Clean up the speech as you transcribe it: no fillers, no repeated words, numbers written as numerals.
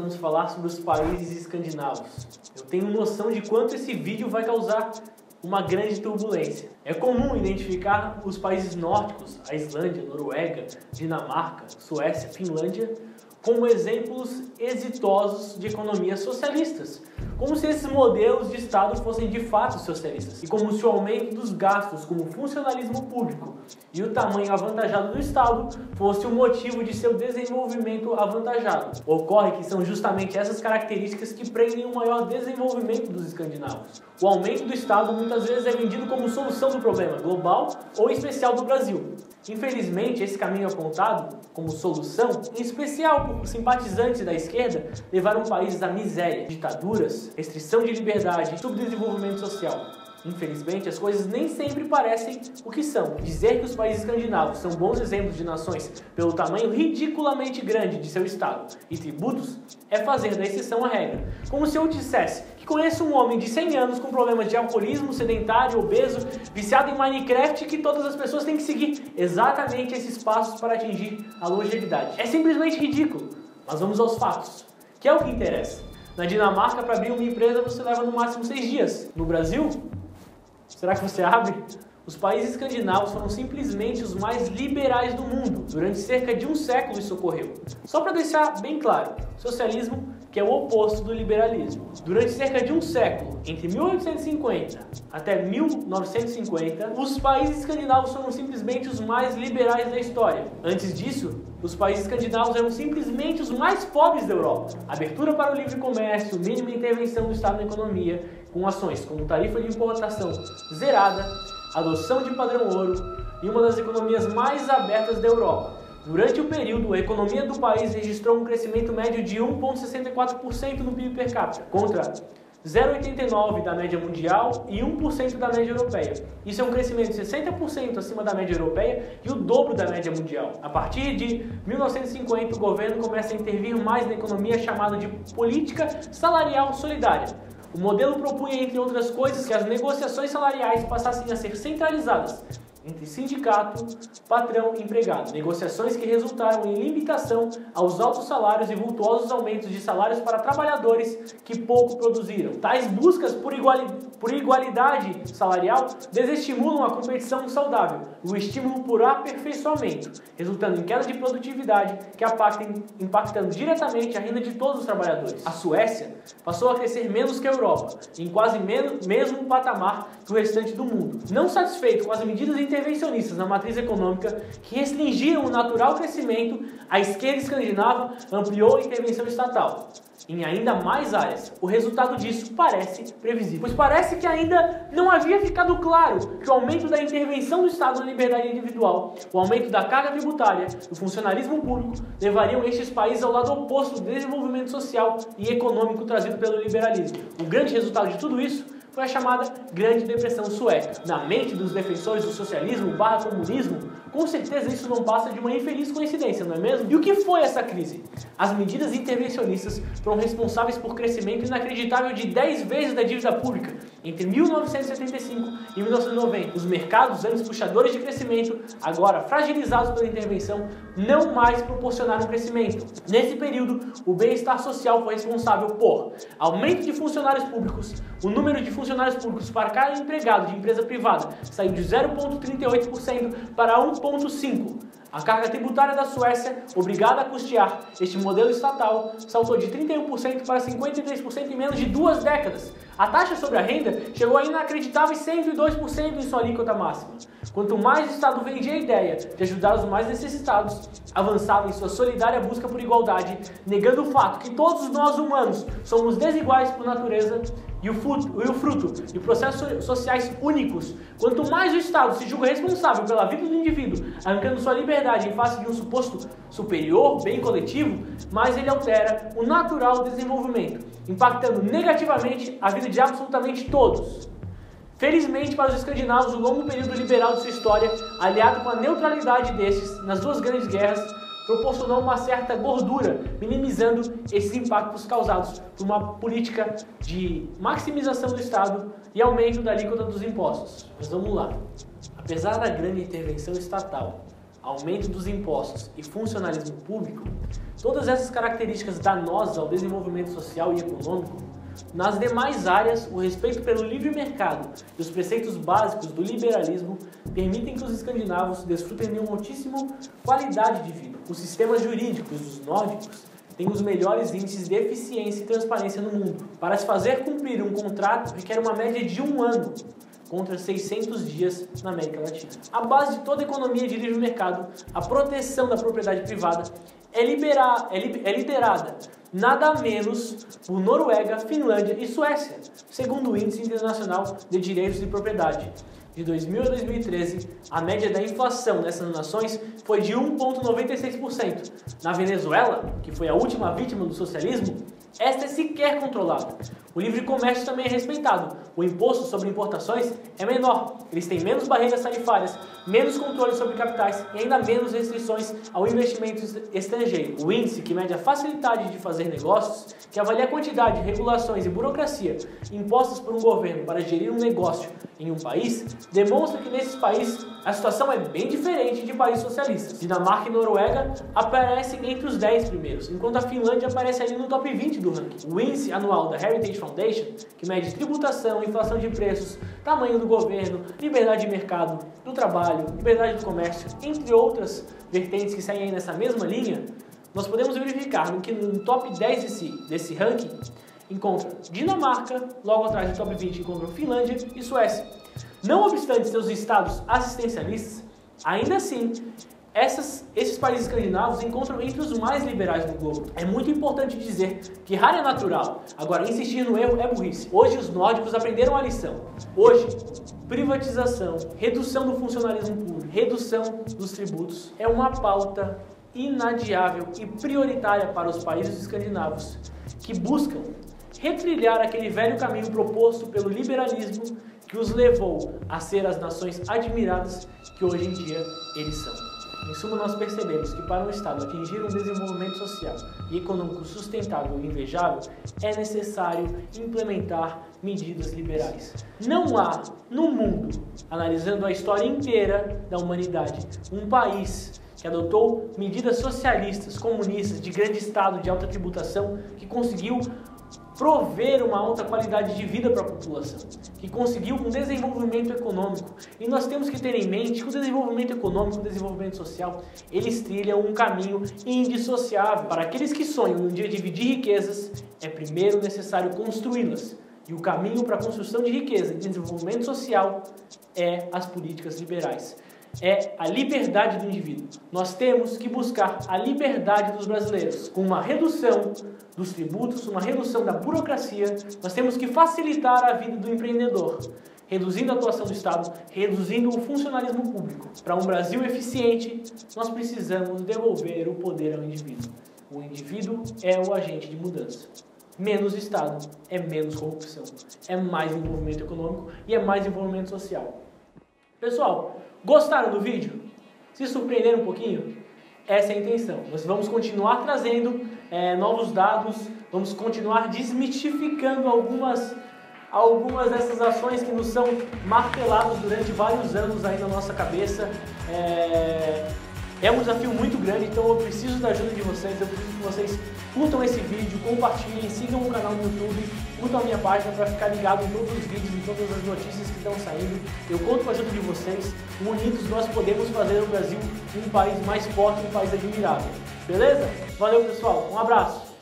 vamos falar sobre os países escandinavos. Eu tenho noção de quanto esse vídeo vai causar uma grande turbulência. É comum identificar os países nórdicos, a Islândia, Noruega, Dinamarca, Suécia, Finlândia, como exemplos exitosos de economias socialistas, como se esses modelos de Estado fossem de fato socialistas, e como se o aumento dos gastos como funcionalismo público e o tamanho avantajado do Estado fosse o motivo de seu desenvolvimento avantajado. Ocorre que são justamente essas características que prendem o maior desenvolvimento dos escandinavos. O aumento do Estado muitas vezes é vendido como solução do problema global ou especial do Brasil. Infelizmente, esse caminho apontado como solução, em especial por simpatizantes da esquerda, levaram países à miséria, ditaduras, restrição de liberdade e subdesenvolvimento social. Infelizmente, as coisas nem sempre parecem o que são. Dizer que os países escandinavos são bons exemplos de nações pelo tamanho ridiculamente grande de seu Estado e tributos é fazer da exceção a regra. Como se eu dissesse que conheço um homem de 100 anos com problemas de alcoolismo, sedentário, obeso, viciado em Minecraft e que todas as pessoas têm que seguir exatamente esses passos para atingir a longevidade. É simplesmente ridículo, mas vamos aos fatos, que é o que interessa. Na Dinamarca, para abrir uma empresa, você leva no máximo 6 dias. No Brasil, será que você abre? Os países escandinavos foram simplesmente os mais liberais do mundo. Durante cerca de um século isso ocorreu. Só para deixar bem claro, socialismo que é o oposto do liberalismo. Durante cerca de um século, entre 1850 até 1950, os países escandinavos foram simplesmente os mais liberais da história. Antes disso, os países escandinavos eram simplesmente os mais pobres da Europa. Abertura para o livre comércio, mínima intervenção do Estado na economia, com ações como tarifa de importação zerada, adoção de padrão ouro e uma das economias mais abertas da Europa. Durante o período, a economia do país registrou um crescimento médio de 1,64% no PIB per capita, contra 0,89% da média mundial e 1% da média europeia. Isso é um crescimento de 60% acima da média europeia e o dobro da média mundial. A partir de 1950, o governo começa a intervir mais na economia chamada de política salarial solidária. O modelo propunha, entre outras coisas, que as negociações salariais passassem a ser centralizadas entre sindicato, patrão e empregado. Negociações que resultaram em limitação aos altos salários e vultuosos aumentos de salários para trabalhadores que pouco produziram. Tais buscas por igualdade salarial desestimulam a competição saudável, o estímulo por aperfeiçoamento, resultando em queda de produtividade que impactando diretamente a renda de todos os trabalhadores. A Suécia passou a crescer menos que a Europa, em quase mesmo patamar do restante do mundo. Não satisfeito com as medidas intervencionistas na matriz econômica que restringiram o natural crescimento, a esquerda escandinava ampliou a intervenção estatal em ainda mais áreas. O resultado disso parece previsível, pois parece que ainda não havia ficado claro que o aumento da intervenção do Estado na liberdade individual, o aumento da carga tributária, do funcionalismo público, levariam estes países ao lado oposto do desenvolvimento social e econômico trazido pelo liberalismo. O grande resultado de tudo isso foi a chamada Grande Depressão Sueca. Na mente dos defensores do socialismo/comunismo, com certeza isso não passa de uma infeliz coincidência, não é mesmo? E o que foi essa crise? As medidas intervencionistas foram responsáveis por crescimento inacreditável de 10 vezes da dívida pública entre 1975 e 1990. Os mercados, antes puxadores de crescimento, agora fragilizados pela intervenção, não mais proporcionaram crescimento. Nesse período, o bem-estar social foi responsável por aumento de funcionários públicos. O número de funcionários públicos para cada empregado de empresa privada saiu de 0,38% para 1,5%. A carga tributária da Suécia, obrigada a custear este modelo estatal, saltou de 31% para 53% em menos de 2 décadas. A taxa sobre a renda chegou a inacreditáveis 102% em sua alíquota máxima. Quanto mais o Estado vendia a ideia de ajudar os mais necessitados, avançava em sua solidária busca por igualdade, negando o fato que todos nós humanos somos desiguais por natureza e o fruto de processos sociais únicos. Quanto mais o Estado se julga responsável pela vida do indivíduo, arrancando sua liberdade em face de um suposto superior, bem coletivo, mais ele altera o natural desenvolvimento, impactando negativamente a vida de absolutamente todos. Felizmente para os escandinavos, o longo período liberal de sua história, aliado com a neutralidade destes nas duas grandes guerras, proporcionou uma certa gordura, minimizando esses impactos causados por uma política de maximização do Estado e aumento da alíquota dos impostos. Mas vamos lá. Apesar da grande intervenção estatal, aumento dos impostos e funcionalismo público, todas essas características danosas ao desenvolvimento social e econômico, nas demais áreas, o respeito pelo livre mercado e os preceitos básicos do liberalismo permitem que os escandinavos desfrutem de uma altíssima qualidade de vida. Os sistemas jurídicos dos nórdicos têm os melhores índices de eficiência e transparência no mundo. Para se fazer cumprir um contrato requer uma média de 1 ano, contra 600 dias na América Latina. A base de toda a economia de livre mercado, a proteção da propriedade privada, é liderada nada menos por Noruega, Finlândia e Suécia, segundo o Índice Internacional de Direitos de Propriedade. De 2000 a 2013, a média da inflação nessas nações foi de 1,96%. Na Venezuela, que foi a última vítima do socialismo, esta é sequer controlada. O livre comércio também é respeitado. O imposto sobre importações é menor. Eles têm menos barreiras tarifárias, menos controle sobre capitais e ainda menos restrições ao investimento estrangeiro. O índice, que mede a facilidade de fazer negócios, que avalia a quantidade de regulações e burocracia impostas por um governo para gerir um negócio em um país, demonstra que nesses países a situação é bem diferente de países socialistas. Dinamarca e Noruega aparecem entre os 10 primeiros, enquanto a Finlândia aparece ali no top 20 do ranking. O índice anual da Heritage Foundation, que mede tributação, inflação de preços, tamanho do governo, liberdade de mercado, do trabalho, liberdade do comércio, entre outras vertentes que saem aí nessa mesma linha, nós podemos verificar que no top 10 desse ranking encontra Dinamarca, logo atrás do top 20 encontra Finlândia e Suécia. Não obstante seus estados assistencialistas, ainda assim, esses países escandinavos encontram entre os mais liberais do globo. É muito importante dizer que errar é natural, agora insistir no erro é burrice. Hoje os nórdicos aprenderam a lição. Hoje, privatização, redução do funcionalismo público, redução dos tributos é uma pauta inadiável e prioritária para os países escandinavos que buscam retrilhar aquele velho caminho proposto pelo liberalismo que os levou a ser as nações admiradas que hoje em dia eles são. Em suma, nós percebemos que para um Estado atingir um desenvolvimento social e econômico sustentável e invejável, é necessário implementar medidas liberais. Não há no mundo, analisando a história inteira da humanidade, um país que adotou medidas socialistas, comunistas, de grande Estado, de alta tributação, que conseguiu prover uma alta qualidade de vida para a população, que conseguiu um desenvolvimento econômico. E nós temos que ter em mente que o desenvolvimento econômico, o desenvolvimento social, eles trilham um caminho indissociável. Para aqueles que sonham um dia dividir riquezas, é primeiro necessário construí-las. E o caminho para a construção de riqueza e desenvolvimento social é as políticas liberais. É a liberdade do indivíduo. Nós temos que buscar a liberdade dos brasileiros. Com uma redução dos tributos, uma redução da burocracia, nós temos que facilitar a vida do empreendedor, reduzindo a atuação do Estado, reduzindo o funcionalismo público. Para um Brasil eficiente, nós precisamos devolver o poder ao indivíduo. O indivíduo é o agente de mudança. Menos Estado é menos corrupção, é mais desenvolvimento econômico e é mais desenvolvimento social. Pessoal, gostaram do vídeo? Se surpreenderam um pouquinho? Essa é a intenção. Nós vamos continuar trazendo novos dados, vamos continuar desmistificando algumas dessas ações que nos são marteladas durante vários anos aí na nossa cabeça. É um desafio muito grande, então eu preciso da ajuda de vocês, eu preciso que vocês curtam esse vídeo, compartilhem, sigam o canal no YouTube, curtam a minha página para ficar ligado em todos os vídeos, em todas as notícias que estão saindo. Eu conto com a ajuda de vocês, unidos nós podemos fazer o Brasil um país mais forte, um país admirável. Beleza? Valeu, pessoal, um abraço!